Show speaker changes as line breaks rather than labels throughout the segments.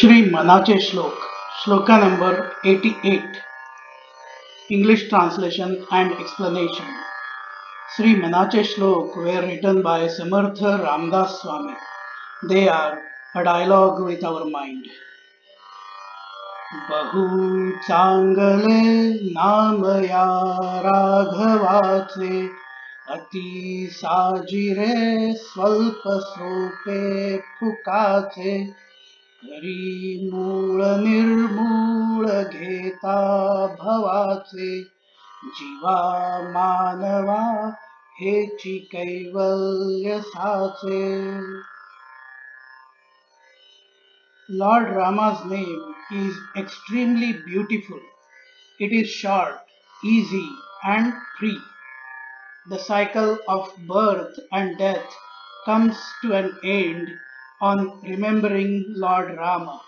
Shri Manache Shlok, Shloka number 88, English translation and explanation. Sri Manache Shlok were written by Samartha Ramdas Swami. They are a dialogue with our mind. बहु चांगले नाम या राघवाचे अति साजिरे स्वल्प सोपे फुकाचे करी मूळ निर्मूळ घेता भवाचे जीवा मानवा हेची कैवल्य साचे. Lord Rama's name is extremely beautiful. It is short, easy, and free. The cycle of birth and death comes to an end on remembering Lord Rama.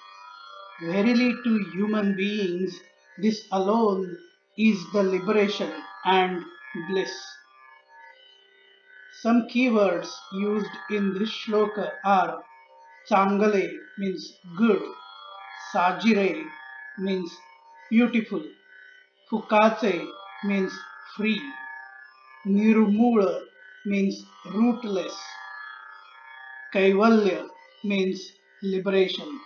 Verily, to human beings, this alone is the liberation and bliss. Some keywords used in this shloka are Changale means good, Sajire means beautiful, Fukache means free, Nirmula means rootless, Kaivalya means liberation.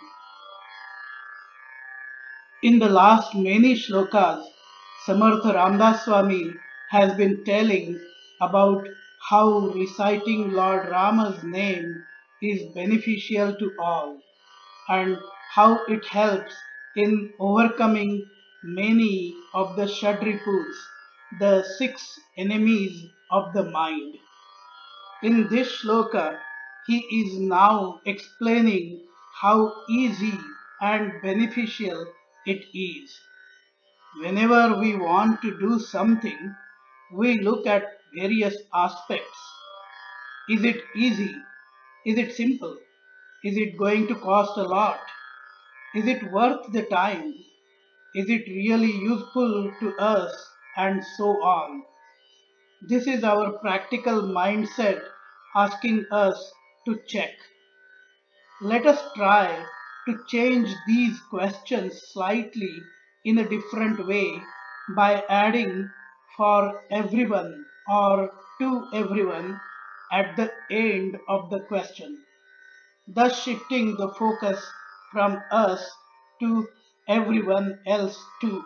In the last many shlokas, Samartha Ramdas Swami has been telling about how reciting Lord Rama's name is beneficial to all and how it helps in overcoming many of the Shadripus, the 6 enemies of the mind. In this shloka, he is now explaining how easy and beneficial it is. Whenever we want to do something, we look at various aspects. Is it easy? Is it simple? Is it going to cost a lot? Is it worth the time? Is it really useful to us? And so on. This is our practical mindset asking us to check. Let us try to change these questions slightly in a different way by adding for everyone or to everyone at the end of the question, thus shifting the focus from us to everyone else too.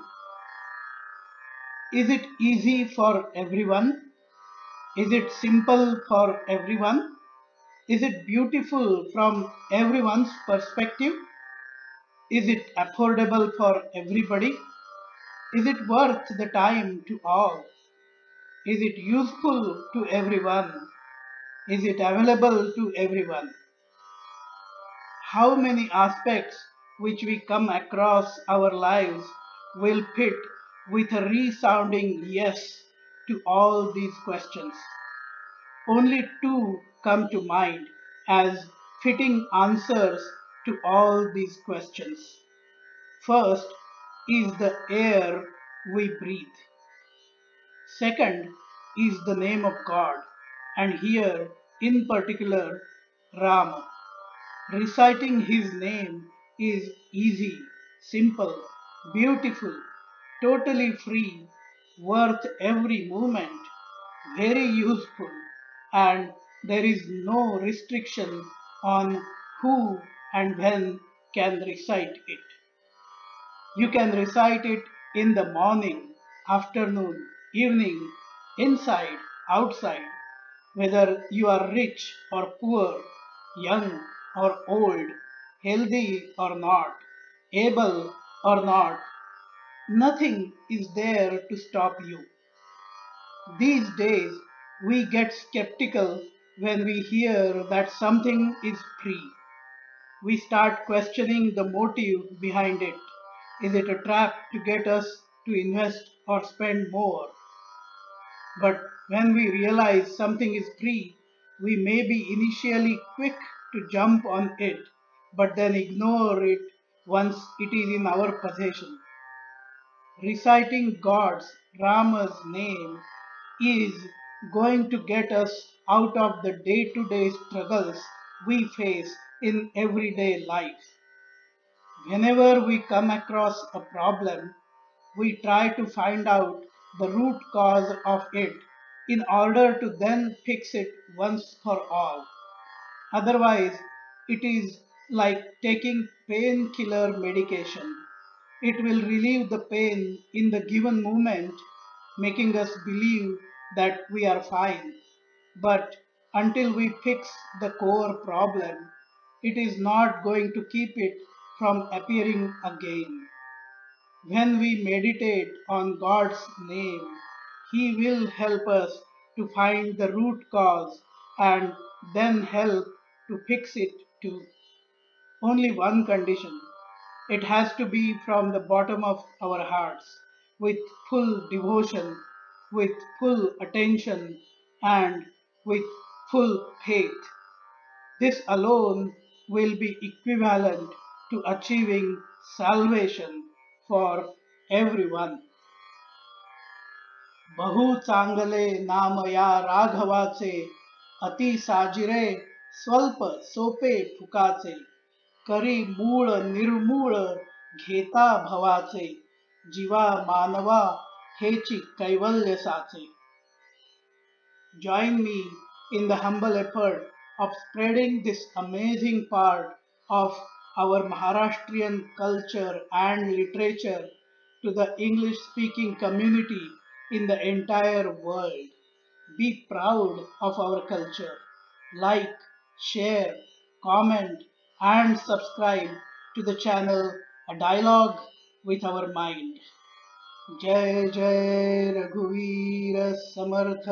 Is it easy for everyone? Is it simple for everyone? Is it beautiful from everyone's perspective? Is it affordable for everybody? Is it worth the time to all? Is it useful to everyone? Is it available to everyone? How many aspects which we come across our lives will fit with a resounding yes to all these questions? Only two come to mind as fitting answers to all these questions. First is the air we breathe. Second is the name of God, and here in particular Rama. Reciting his name is easy, simple, beautiful, totally free, worth every moment, very useful, and there is no restriction on who and when can recite it. You can recite it in the morning, afternoon, evening, inside, outside, whether you are rich or poor, young or old, healthy or not, able or not, nothing is there to stop you. These days, we get skeptical when we hear that something is free. We start questioning the motive behind it. Is it a trap to get us to invest or spend more? But when we realize something is free, we may be initially quick to jump on it, but then ignore it once it is in our possession. Reciting God's Rama's name is going to get us out of the day-to-day struggles we face in everyday life. Whenever we come across a problem, we try to find out the root cause of it in order to then fix it once for all. Otherwise, it is like taking painkiller medication. It will relieve the pain in the given moment, making us believe that we are fine. But until we fix the core problem, it is not going to keep it from appearing again. When we meditate on God's name, He will help us to find the root cause and then help to fix it too. Only one condition: it has to be from the bottom of our hearts, with full devotion, with full attention, and with full faith. This alone will be equivalent to achieving salvation for everyone. बहु चांगले नाम या राघवाचे, अति साजिरे स्वल्प सोपे फुकाचे, करी मूळ निर्मूळ घेता भवाचे, जीवा मानवा हेची कैवल्य साचे. Join me in the humble effort of spreading this amazing part of our Maharashtrian culture and literature to the English speaking community in the entire world. Be proud of our culture. Like, share, comment, and subscribe to the channel A Dialogue with Our Mind. जय जय रघुवीर समर्थ.